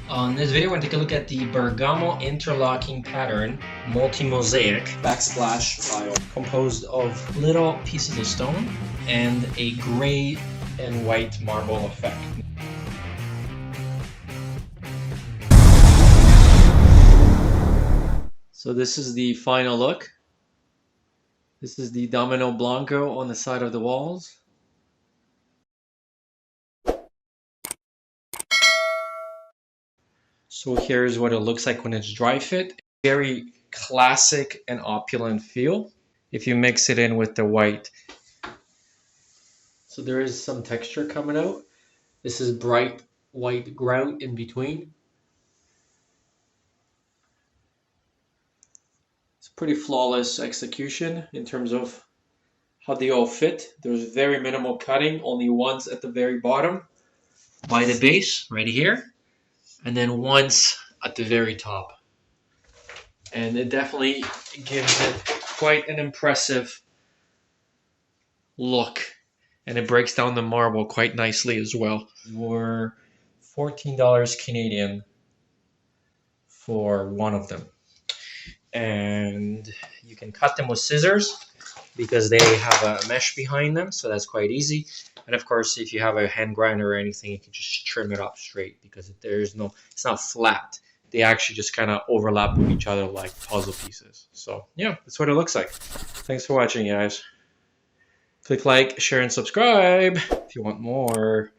On this video, we're going to take a look at the Bergamo Interlocking pattern, multi-mosaic backsplash tile, composed of little pieces of stone and a gray and white marble effect. So this is the final look. This is the domino blanco on the side of the walls. So here's what it looks like when it's dry fit. Very classic and opulent feel if you mix it in with the white. So there is some texture coming out. This is bright white grout in between. It's pretty flawless execution in terms of how they all fit. There's very minimal cutting, only ones at the very bottom by the base right here, and then once at the very top. And it definitely gives it quite an impressive look, and it breaks down the marble quite nicely as well. We're $14 Canadian for one of them, and you can cut them with scissors because they have a mesh behind them, so that's quite easy. And of course, if you have a hand grinder or anything, you can just trim it up straight because it's not flat. They actually just kind of overlap with each other like puzzle pieces. So yeah, that's what it looks like. Thanks for watching, guys. Click like, share, and subscribe if you want more.